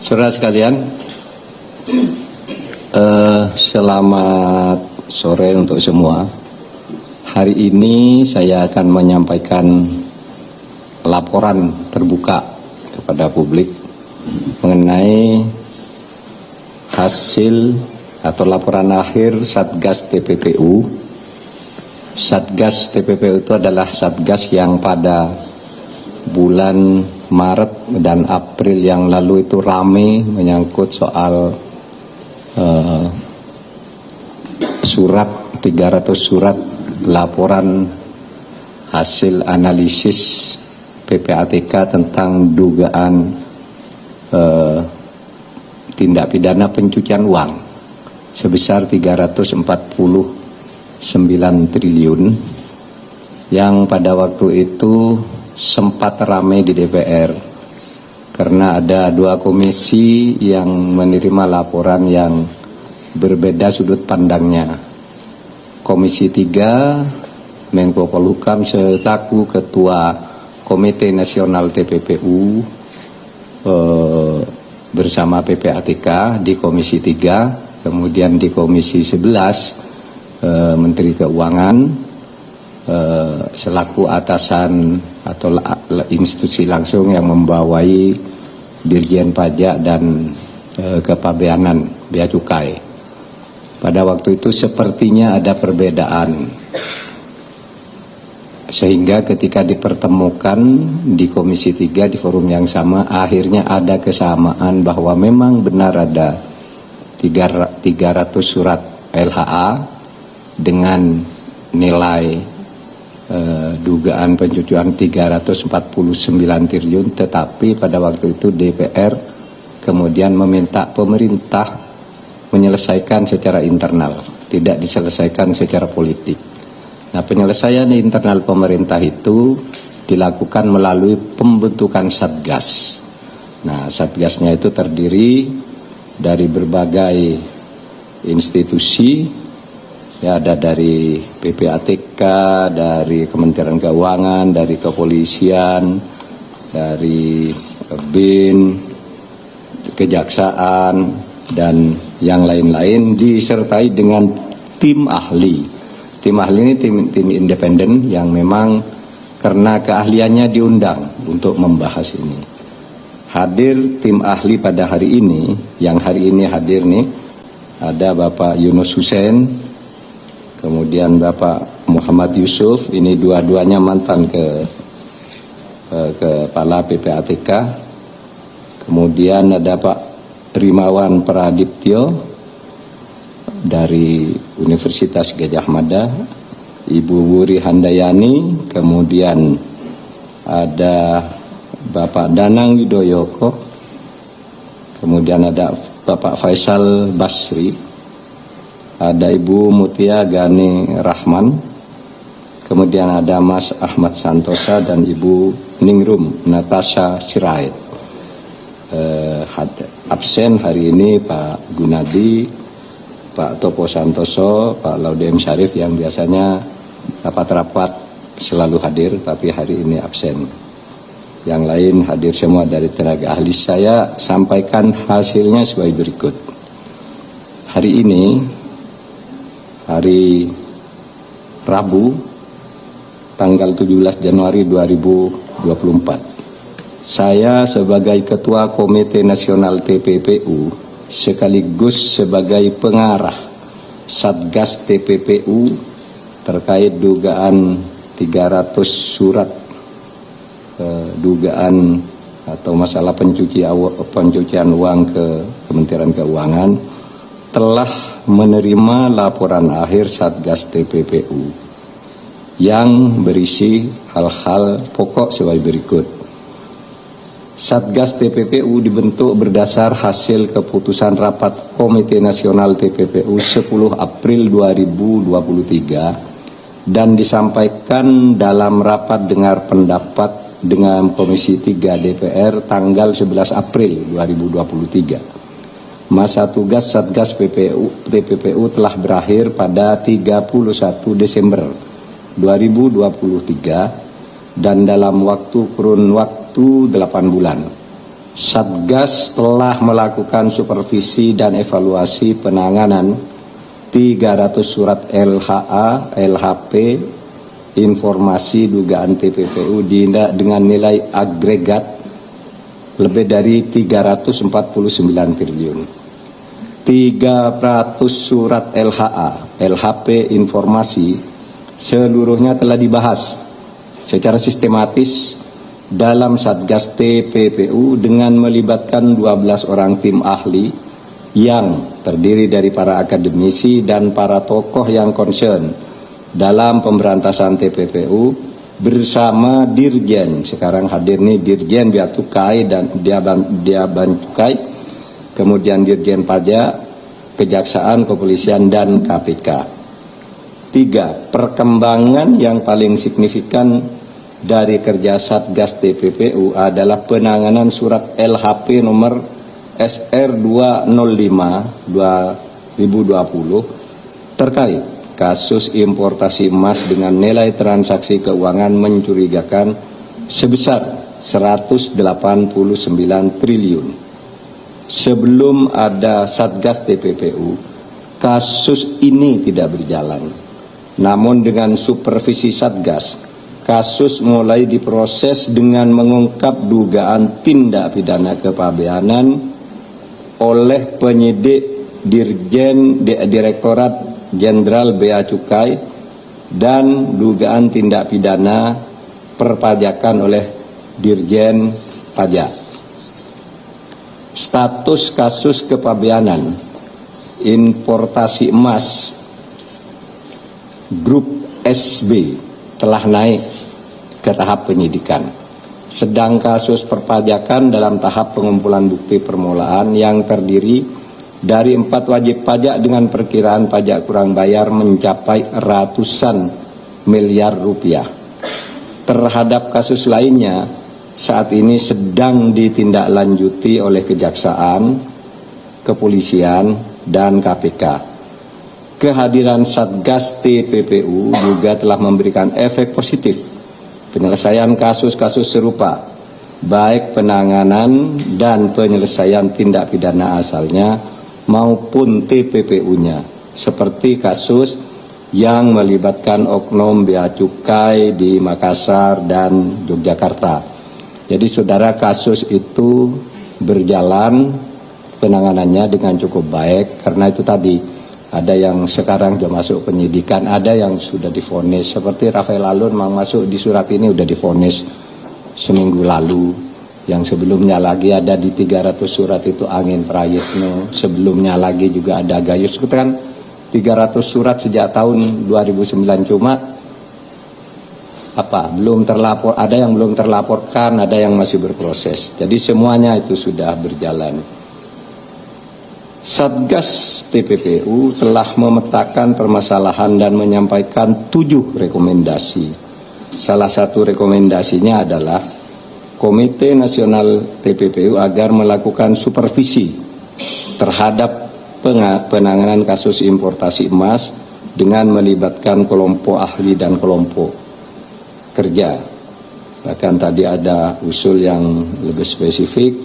Saudara sekalian, selamat sore untuk semua. Hari ini saya akan menyampaikan laporan terbuka kepada publik mengenai hasil atau laporan akhir Satgas TPPU. Satgas TPPU itu adalah Satgas yang pada bulan Maret dan April yang lalu itu ramai menyangkut soal surat 300 surat laporan hasil analisis PPATK tentang dugaan tindak pidana pencucian uang sebesar 349 triliun yang pada waktu itu sempat ramai di DPR karena ada dua komisi yang menerima laporan yang berbeda sudut pandangnya. Komisi 3 Menko Polhukam selaku Ketua Komite Nasional TPPU bersama PPATK di Komisi 3, kemudian di Komisi 11 Menteri Keuangan selaku atasan atau institusi langsung yang membawai Dirjen Pajak dan Kepabeanan Bea Cukai. Pada waktu itu sepertinya ada perbedaan, sehingga ketika dipertemukan di Komisi 3 di forum yang sama, akhirnya ada kesamaan bahwa memang benar ada 300 surat LHA dengan nilai dugaan pencucian 349 triliun, tetapi pada waktu itu DPR kemudian meminta pemerintah menyelesaikan secara internal, tidak diselesaikan secara politik. Nah, penyelesaian internal pemerintah itu dilakukan melalui pembentukan Satgas. Nah, Satgasnya itu terdiri dari berbagai institusi, ya, ada dari PPATK, dari Kementerian Keuangan, dari Kepolisian, dari BIN, Kejaksaan, dan yang lain-lain, disertai dengan tim ahli. Tim ahli ini tim independen yang memang karena keahliannya diundang untuk membahas ini. Hadir tim ahli pada hari ini, yang hari ini hadir nih, ada Bapak Yunus Hussein, kemudian Bapak Muhammad Yusuf, ini dua-duanya mantan kepala PPATK. Kemudian ada Pak Rimawan Pradiptyo dari Universitas Gadjah Mada, Ibu Wuri Handayani, kemudian ada Bapak Danang Widoyoko, kemudian ada Bapak Faisal Basri, ada Ibu Mutia Gani Rahman, kemudian ada Mas Ahmad Santosa dan Ibu Ningrum Natasha Sirait. Absen hari ini Pak Gunadi, Pak Topo Santoso, Pak Laudem Syarif yang biasanya rapat-rapat selalu hadir, tapi hari ini absen. Yang lain hadir semua dari tenaga ahli. Saya sampaikan hasilnya sebagai berikut. Hari ini, hari Rabu, tanggal 17 Januari 2024. Saya sebagai Ketua Komite Nasional TPPU sekaligus sebagai pengarah Satgas TPPU terkait dugaan 300 surat dugaan atau masalah pencucian uang ke Kementerian Keuangan, telah menerima laporan akhir Satgas TPPU yang berisi hal-hal pokok sebagai berikut. Satgas TPPU dibentuk berdasar hasil keputusan rapat Komite Nasional TPPU 10 April 2023 dan disampaikan dalam rapat dengar pendapat dengan Komisi 3 DPR tanggal 11 April 2023. Masa tugas Satgas TPPU telah berakhir pada 31 Desember 2023 dan dalam kurun waktu 8 bulan Satgas telah melakukan supervisi dan evaluasi penanganan 300 surat LHA, LHP, informasi dugaan TPPU dengan nilai agregat lebih dari 349 triliun. 300 surat LHA, LHP informasi seluruhnya telah dibahas secara sistematis dalam Satgas TPPU dengan melibatkan 12 orang tim ahli yang terdiri dari para akademisi dan para tokoh yang concern dalam pemberantasan TPPU bersama Dirjen, sekarang hadir nih Dirjen Bea Cukai dan Cukai, kemudian Dirjen Pajak, Kejaksaan, Kepolisian, dan KPK. 3. Perkembangan yang paling signifikan dari kerja Satgas TPPU adalah penanganan surat LHP nomor SR 205/2020 terkait kasus importasi emas dengan nilai transaksi keuangan mencurigakan sebesar 189 triliun. Sebelum ada Satgas TPPU, kasus ini tidak berjalan. Namun dengan supervisi Satgas, kasus mulai diproses dengan mengungkap dugaan tindak pidana kepabeanan oleh penyidik Direktorat Jenderal Bea Cukai dan dugaan tindak pidana perpajakan oleh Dirjen Pajak. Status kasus kepabeanan importasi emas grup SB telah naik ke tahap penyidikan. Sedang kasus perpajakan dalam tahap pengumpulan bukti permulaan yang terdiri dari 4 wajib pajak dengan perkiraan pajak kurang bayar mencapai ratusan miliar rupiah. Terhadap kasus lainnya, saat ini sedang ditindaklanjuti oleh Kejaksaan, Kepolisian, dan KPK. Kehadiran Satgas TPPU juga telah memberikan efek positif penyelesaian kasus-kasus serupa, baik penanganan dan penyelesaian tindak pidana asalnya maupun TPPU-nya, seperti kasus yang melibatkan oknum Bea Cukai di Makassar dan Yogyakarta. Jadi saudara, kasus itu berjalan penanganannya dengan cukup baik, karena itu tadi ada yang sekarang sudah masuk penyidikan, ada yang sudah divonis. Seperti Rafael Alun masuk di surat ini sudah divonis seminggu lalu. Yang sebelumnya lagi ada di 300 surat itu Angin Prayitno. Sebelumnya lagi juga ada Gayus. Itu kan 300 surat sejak tahun 2009, cuma belum terlapor, ada yang belum terlaporkan, ada yang masih berproses. Jadi semuanya itu sudah berjalan. Satgas TPPU telah memetakan permasalahan dan menyampaikan 7 rekomendasi. Salah satu rekomendasinya adalah Komite Nasional TPPU agar melakukan supervisi terhadap penanganan kasus importasi emas dengan melibatkan kelompok ahli dan kelompok kerja. Bahkan tadi ada usul yang lebih spesifik,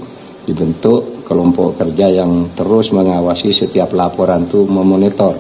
dibentuk kelompok kerja yang terus mengawasi setiap laporan itu, memonitor